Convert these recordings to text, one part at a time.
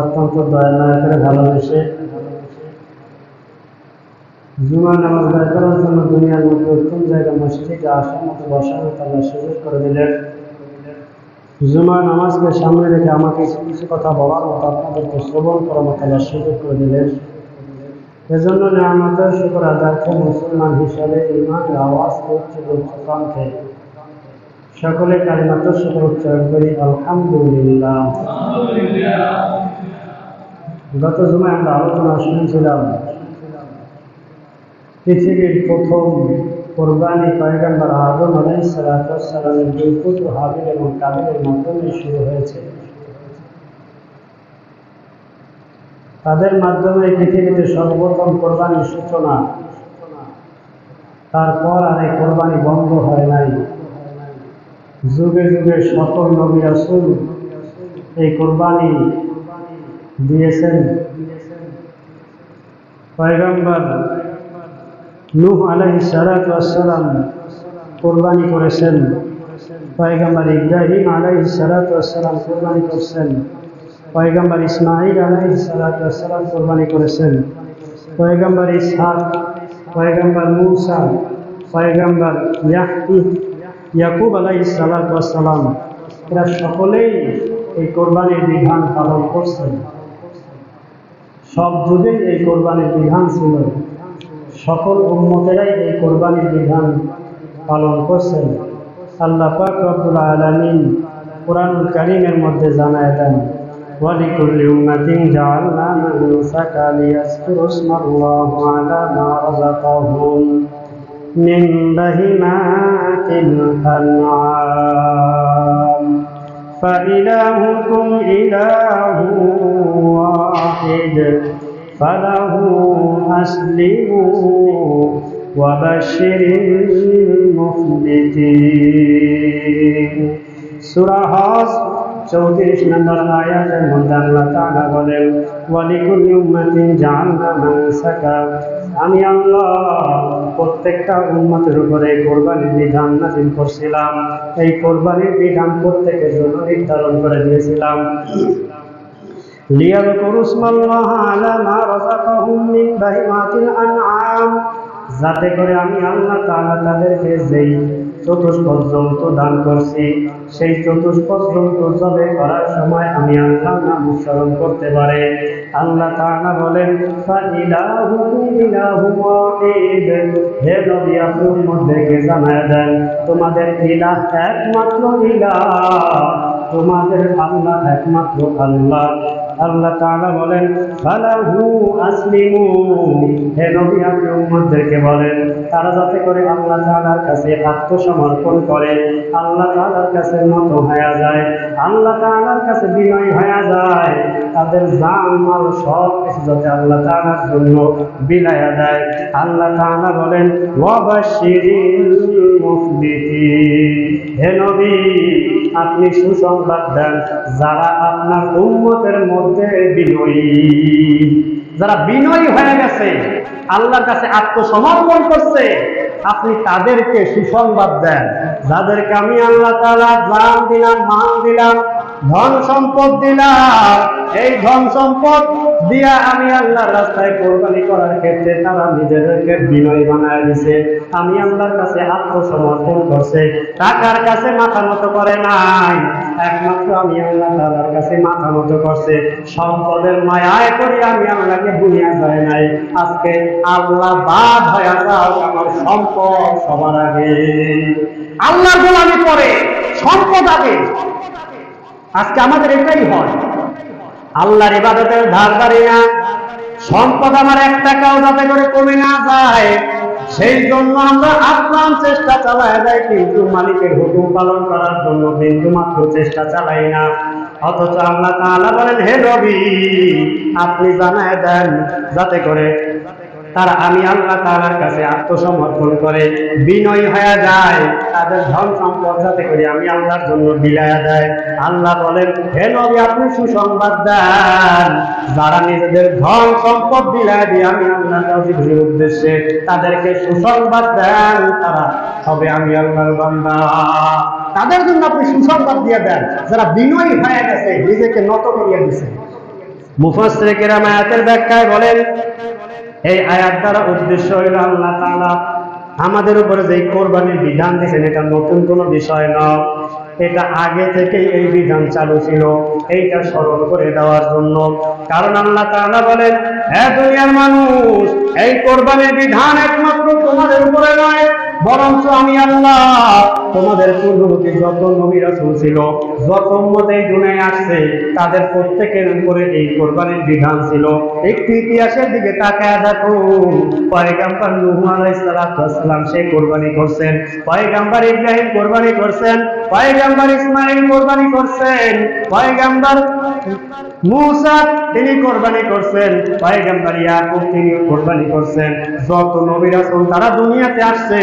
অত্যন্ত দয়া মায়া করে ভালোবেসে জুমার নামাজ আদায় করার জন্য দুনিয়ার মধ্যে উত্তম জায়গা মসজিদে আসার মতো বসার মতো আল্লাহ সুযোগ করে দিলেন। জুমার নামাজকে সামনে রেখে আমাকে কিছু কথা বলার মতো, আপনাদেরকে শ্রবণ করার মতো আল্লাহ সুযোগ করে দিলেন। এজন্য নিয়ামতের শুকর আদায় করে মুসলমান হিসাবে ঈমানের আওয়াজ করছে কণ্ঠে সকলে কালিমাতুর শুকর উচ্চারণ করি, আলহামদুলিল্লাহ। গত জুমায় আমরা আলোচনা শুনেছিলাম পৃথিবীর প্রথম কোরবানি পয়গম্বর আদম আলাইহিস সালামের দুই পুত্র হাবিল এবং কাবিলের মাধ্যমে শুরু হয়েছে। তাদের মাধ্যমে পৃথিবীতে সর্বপ্রথম কোরবানির সূচনা। তারপর আর এই কোরবানি বন্ধ হয় নাই। যুগে যুগে সকল নবী রাসূল এই কোরবানি দিয়েছেন। পয়গম্বর নূহ আলাইহিস সালাম কোরবানি করেছেন, পয়গম্বর ইব্রাহিম আলাইহিস সালাম কোরবানি করেছেন, পয়গম্বর ইসমাঈল আলাইহিস সালাম কোরবানি করেছেন, পয়গম্বর ইসহাক, পয়গম্বর মূসা, পয়গম্বর ইয়াকুব আলাইহিস সালাম, এরা সকলেই এই কোরবানির বিধান পালন করছেন। সব যুগেই এই কোরবানির বিধান ছিল, সকল উম্মতেরাই এই কোরবানির বিধান পালন করছেন। আল্লাহ পাক রব্বুল আলামিন কুরআনুল কারীমের মধ্যে জানায় দেন, ওয়ালিকুল্লি উম্মাতিন জাআলনা মানসাকা লিয়াযকুরু ইসমাল্লাহি আলা মা রাযাকাহুম মিন বাহিমাতিল আনআম ফাইলাহুকুম ইলাহু ওয়াহিদ ফালাহু আসলিমু ওয়াবাশশিরিল মুখবিতিন। সূরা হজ 34 নম্বর আয়াতের মধ্যে আল্লাহ তাআলা বলেন, ওয়ালিকুল্লি উম্মাতিন জাআলনা মানসাকা, আমি আল্লাহ প্রত্যেকটা উম্মতের উপরে কোরবানির বিধান নাযিল করছিলাম। এই কোরবানির বিধান প্রত্যেকের জন্য নির্ধারণ করে দিয়েছিলাম। লিয়াযকুরু ইসমাল্লাহি আলা মা রাযাকাহুম মিন বাহিমাতিল আনআম, যাতে করে আমি আল্লাহ তাআলা তাদেরকে যেই চতুষ্পদ জন্তু দান করছি, সেই চতুষ্পদ জন্তু জবে করার সময় আমি আল্লাহর নাম উচ্চারণ করতে পারে। আল্লাহ তাআলা বলেন, ফাইলাহুকুম ইলাহু ওয়াহিদ, হে নবী আপনি উম্মতদেরকে জানায় দেন তোমাদের ইলাহ একমাত্র ইলাহ, তোমাদের আল্লাহ একমাত্র আল্লাহ। আল্লাহ তাআলা বলেন, ফালাহু আসলিমু, হে নবী আপনি উম্মতদেরকে বলেন তারা যাতে করে আল্লাহ তাআলার কাছে আত্মসমর্পণ করে, আল্লাহ তাআলার কাছে নত হয়ে যায়, আল্লাহ তাআলার কাছে বিনয়ী হয়ে যায়, তাদের জান মাল সব কিছু যাতে আল্লাহ তাআলার জন্য বিলায়া দেয়। আল্লাহ তাআলা বলেন, ওয়াবাশশিরিল মুখবিতিন, হে নবী আপনি সুসংবাদ দেন যারা আপনার উম্মতের মধ্যে বিনয়ী, যারা বিনয়ী হয়ে গেছে, আল্লাহর কাছে আত্মসমর্পণ করছে, আপনি তাদেরকে সুসংবাদ দেন, যাদেরকে আমি আল্লাহ তাআলা জান দিলাম, মাল দিলাম, ধন সম্পদ দিলাম, এই ধন সম্পদ দিয়া আমি আল্লাহর রাস্তায় কোরবানি করার ক্ষেত্রে তারা নিজেদেরকে বিনয়ী বানায় দিছে, আমি আল্লাহর কাছে আত্মসমর্পণ করছে, টাকার কাছে মাথা নত করে নাই, একমাত্র আমি আল্লাহ তাআলার কাছে মাথা নত করছে, সম্পদের মায়ায় করে আমি আল্লাহকে ভুলিয়া যায় নাই। আজকে আল্লাহ বাদ হয়ে যাও, আমার সম্পদ সবার আগে, আল্লাহর গোলামি করে সম্পদ আগে। আজকে আমাদের এটাই হয়, আল্লাহর ইবাদতের ধার ধারি না, সম্পদ আমার 1 টাকাও যাতে করে কমে না যায়, সেই জন্য আমরা আপ্রাণ চেষ্টা চালাই যাই, কিন্তু মালিকের হুকুম পালন করার জন্য বিন্দু মাত্র চেষ্টা চালাই না। অথচ আল্লাহ তাআলা বলেন, হে নবী আপনি জানায় দেন যাতে করে তারা আমি আল্লাহ তাআলার কাছে আত্মসমর্পণ করে বিনয়ী হয়ে যায়, তাদের ধন সম্পদ যাতে করে আমি আল্লাহর জন্য বিলায়া দেয়। আল্লাহ বলেন, হে নবী আপনি সুসংবাদ দেন যারা নিজেদের ধন সম্পদ বিলায় দিয়ে আমি আল্লাহর রাজির উদ্দেশ্যে তাদেরকে সুসংবাদ দেন, তারা হবে আমি আল্লাহর বান্দা। তাদের জন্য আপনি সুসংবাদ দিয়ে দেন যারা বিনয়ী হয়ে গেছে, নিজেকে নত করিয়ে দিয়েছে। মুফাসসিরে কেরাম আয়াতের ব্যাখ্যায় বলেন, এই আয়াত দ্বারা উদ্দেশ্য হইল আল্লাহ তাআলা আমাদের উপরে যে কোরবানির বিধান দিয়েছেন এটা নতুন কোনো বিষয় নয়, এটা আগে থেকেই এই বিধান চালু ছিল, এইটা স্মরণ করে দেওয়ার জন্য। কারণ আল্লাহ তাআলা বলেন, হে দুনিয়ার মানুষ, এই কোরবানির বিধান একমাত্র তোমাদের উপরে নয়, বরঞ্চ আমি আল্লাহ তোমাদের পূর্ববর্তী যত নবী রাসূল ছিল, যত উম্মত এই দুনিয়ায় আসছে, তাদের প্রত্যেকের উপরে এই কোরবানির বিধান ছিল। একটু ইতিহাসের দিকে তাকায় দেখো, পয়গম্বর নূহ আলাইহিস সালাম সে কোরবানি করছেন, পয়গম্বর ইব্রাহিম কোরবানি করছেন, পয়গম্বর ইসমাঈল কোরবানি করছেন, পয়গম্বর মূসা তিনি কোরবানি করছেন, পয়গম্বর ইয়াকুব তিনি কোরবানি করছেন। যত নবী রাসূল তারা দুনিয়াতে আসছে,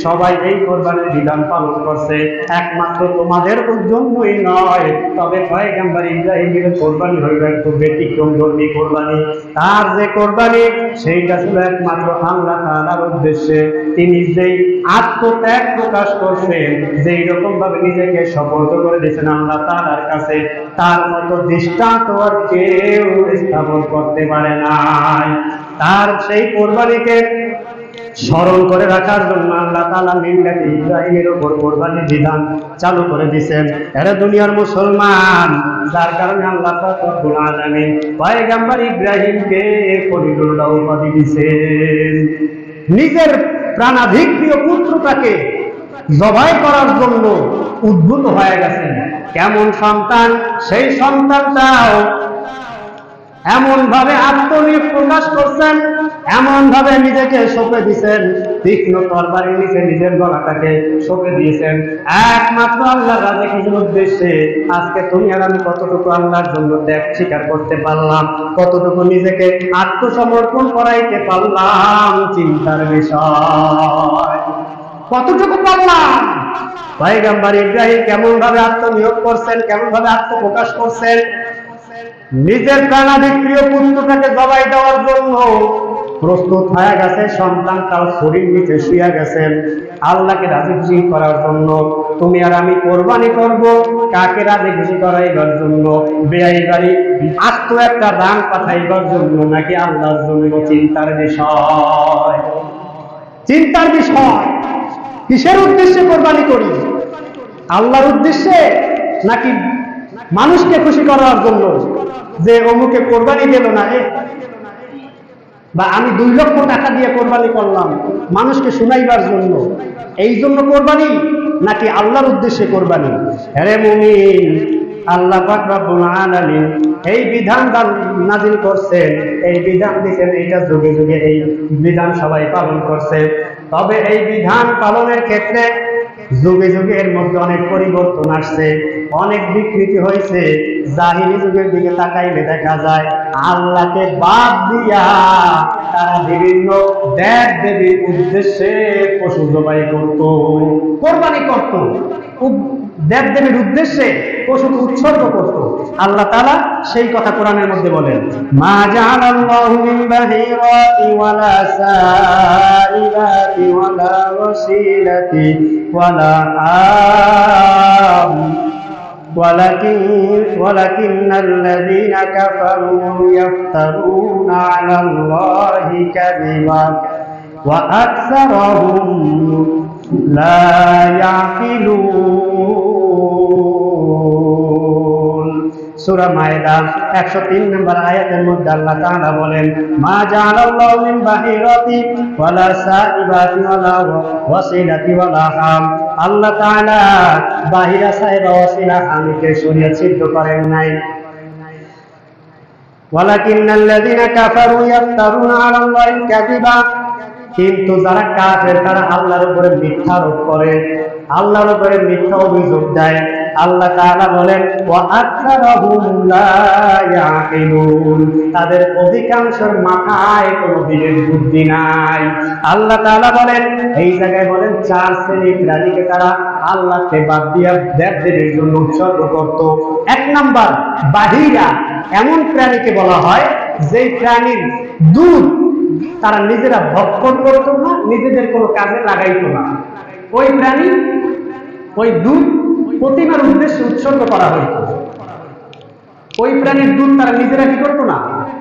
সবাই এই কোরবানির বিধান পালন করছে, একমাত্র তোমাদের জন্যই নয়। তবে পয়গম্বর ইব্রাহিমের কোরবানি হইল একটু ব্যতিক্রমধর্মী কোরবানি। তার যে কোরবানি সেইটা ছিল একমাত্র আল্লাহ তাআলার উদ্দেশ্যে। তিনি যেই আত্মত্যাগ প্রকাশ করছেন, যেই রকম ভাবে নিজেকে সমর্পিত করে দিয়েছেন আল্লাহ তাআলার কাছে, তার মতো দৃষ্টান্ত আর কেউ স্থাপন করতে পারে নাই। তার সেই কোরবানিকে স্মরণ করে রাখার জন্য আল্লাহ তাআলা মিল্লাত ইব্রাহিমের উপর কোরবানির বিধান চালু করে দিয়েছেন। এরা দুনিয়ার মুসলমান, যার কারণে আল্লাহ পাক রব্বুল আলামিন পয়গম্বর ইব্রাহিমকে খলিলুল্লাহ উপাধি দিয়েছেন। নিজের প্রাণাধিক প্রিয় পুত্রটাকে জবাই করার জন্য উদ্ভূত হয়ে গেছেন। কেমন সন্তান, সেই সন্তানটাও এমন ভাবে আত্মনিয়োগ প্রকাশ করছেন, এমন ভাবে নিজেকে সঁপে দিয়েছেন, তীক্ষ্ণ তরবারির নিচে নিজের গলাটাকে সঁপে দিয়েছেন একমাত্র আল্লাহর রাজি খুশির উদ্দেশ্যে। আজকে তুমি আর আমি কতটুকু আল্লাহর জন্য ত্যাগ স্বীকার করতে পারলাম, কতটুকু নিজেকে আত্মসমর্পণ করাইতে পারলাম, চিন্তার বিষয়। কতটুকু পারলাম? পয়গম্বর ইব্রাহিম কেমন ভাবে আত্মনিয়োগ করছেন, কেমন ভাবে আত্মপ্রকাশ করছেন, নিজের প্রাণাধিক প্রিয় পুত্রটাকে জবাই দেওয়ার জন্য প্রস্তুত হয়ে গেছে। সন্তানটাও শরীর নিচে শুয়ে গেছেন আল্লাহকে রাজি খুশি করার জন্য। তুমি আর আমি কোরবানি করব কাকে রাজি খুশি করাইবার জন্য? বেআইবাড়ি আত্ম একটা দান পাঠাইবার জন্য নাকি আল্লাহর জন্য? চিন্তার বিষয়, চিন্তার বিষয়। কিসের উদ্দেশ্যে কোরবানি করি? আল্লাহর উদ্দেশ্যে নাকি মানুষকে খুশি করার জন্য? যে অমুকে কোরবানি দিল না, বা আমি 2 লক্ষ টাকা দিয়ে কোরবানি করলাম মানুষকে শুনাইবার জন্য, এই জন্য কোরবানি নাকি আল্লাহর উদ্দেশ্যে কোরবানি? হে মুমিন, আল্লাহ পাক রব্বুল আলামিন এই বিধান নাযিল করছেন, এই বিধান দিয়েছেন, এইটা যুগে যুগে এই বিধান সবাই পালন করছে। তবে এই বিধান পালনের ক্ষেত্রে যুগে যুগে এর মধ্যে অনেক পরিবর্তন আসছে, অনেক বিকৃতি হয়েছে। জাহিলি যুগের দিকে তাকাইলে দেখা যায় আল্লাহকে বাদ দিয়া তারা বিভিন্ন দেব দেবীর উদ্দেশ্যে পশু জবাই করত, কোরবানি করত, দেব দেবীর উদ্দেশ্যে পশুকে উৎসর্গ করত। আল্লাহ তাআলা সেই কথা কোরআনের মধ্যে বলেন, মা জাআলাল্লাহু মিন বাহিরাতি ওয়ালা সাইলাতি ওয়ালা ওয়াসিলাতি ওয়ালা আম ولكن الذين كفروا يفترون على الله كذبا وأكثرهم لا يعقلون। সূরা মায়েদা 103 নম্বর আয়াতের মধ্যে আল্লাহ তাআলা বলেন, মা জাআলাল্লাহু মিন বাহিরাতি ওয়ালা সাইবাতি ওয়ালা ওয়াসিলাতি ওয়ালা হাম। আল্লাহ তাআলা বাহিরা সাইবা ওয়াসিলা হামকে শরীয়ত সিদ্ধ করেন নাই। ওয়ালাকিন্নাল্লাযীনা কাফারু ইয়াফতারুনা আলাল্লাহি কাযিবা, কিন্তু যারা কাফের তারা আল্লাহর উপরে মিথ্যা আরোপ করে, আল্লাহর উপরে মিথ্যা অভিযোগ দেয়। আল্লাহ তাআলা বলেন, ওয়া আকসারুহুম লা ইয়াকিলুন, তাদের অধিকাংশের মাথায় কোনো বিবেক বুদ্ধি নাই। আল্লাহ তাআলা বলেন, এই জায়গায় বলেন 4 শ্রেণীর প্রাণীকে তারা আল্লাহকে বাদ দিয়া দেবদেবীর জন্য উৎসর্গ করত। 1 নাম্বার বাহিরা, এমন প্রাণীকে বলা হয় যেই প্রাণীর দুধ তারা নিজেরা ভক্ষণ করত না, নিজেদের কোনো কাজে লাগাইত না। ওই প্রাণী, ওই দুধ প্রতিমার উদ্দেশ্যে উৎসর্গ করা হইত। ওই প্রাণীর দুধ তারা নিজেরা কি করতো না,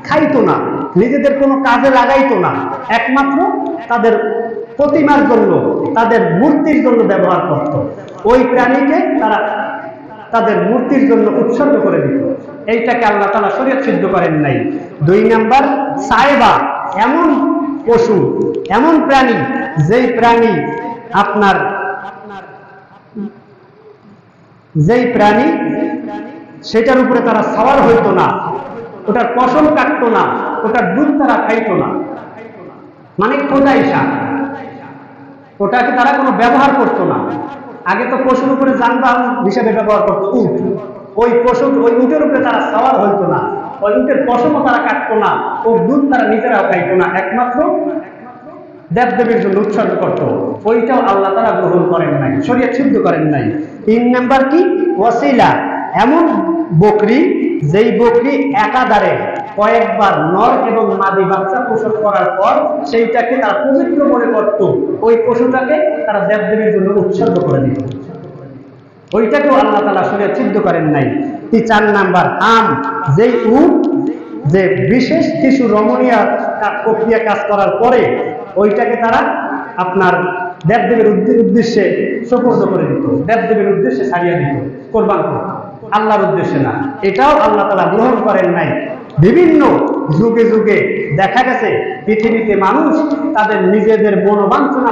খাইতো না, নিজেদের কোনো কাজে লাগাইতো না, একমাত্র তাদের প্রতিমার জন্য, তাদের মূর্তির জন্য ব্যবহার করত। ওই প্রাণীকে তারা তাদের মূর্তির জন্য উৎসর্গ করে দিত। এইটাকে আল্লাহ তাআলা শরীয়ত সিদ্ধ করেন নাই। 2 নাম্বার, সায়েবা, এমন পশু, এমন প্রাণী, যেই প্রাণী আপনার সেটার উপরে তারা সওয়ার হইতো না, ওটার পশম কাটতো না, ওটার দুধ তারা খাইতো না, মানে খোদাইশা, ওটাকে তারা কোনো ব্যবহার করতো না। আগে তো পশুর উপরে যানবাহন হিসেবে ব্যবহার করতো উট, ওই পশু, ওই উটের উপরে তারা সওয়ার হইতো না, ওই উটের পশমও তারা কাটতো না, ওর দুধ তারা নিজেরাও খাইতো না, একমাত্র দেবদেবীর জন্য উৎসর্গ করত। ওইটাও আল্লাহ তাআলা গ্রহণ করেন নাই, শরীয়ত সিদ্ধ করেন নাই। 3 নাম্বার কি, ওয়াসিলা, এমন বকরি, যেই বকরি একাধারে কয়েকবার নর এবং মাদি বাচ্চা প্রসব করার পর সেইটাকে তারা পবিত্র মনে করত, ওই পশুটাকে তারা দেবদেবীর জন্য উৎসর্গ করে দিত। ওইটাকেও আল্লাহ তাআলা শরীয়ত সিদ্ধ করেন নাই। 4 নাম্বার, আম, যেই উট যে বিশেষ কিছু রমণীয় প্রক্রিয়া কাজ করার পরে ওইটাকে তারা আপনার দেবদেবীর উদ্দেশ্যে সুপর্দ করে দিত, দেবদেবীর উদ্দেশ্যে ছাড়িয়ে দিত, কোরবান করত, আল্লাহর উদ্দেশ্যে না। এটাও আল্লাহ তাআলা গ্রহণ করেন নাই। বিভিন্ন যুগে যুগে দেখা গেছে পৃথিবীতে মানুষ তাদের নিজেদের মনোবাঞ্ছনা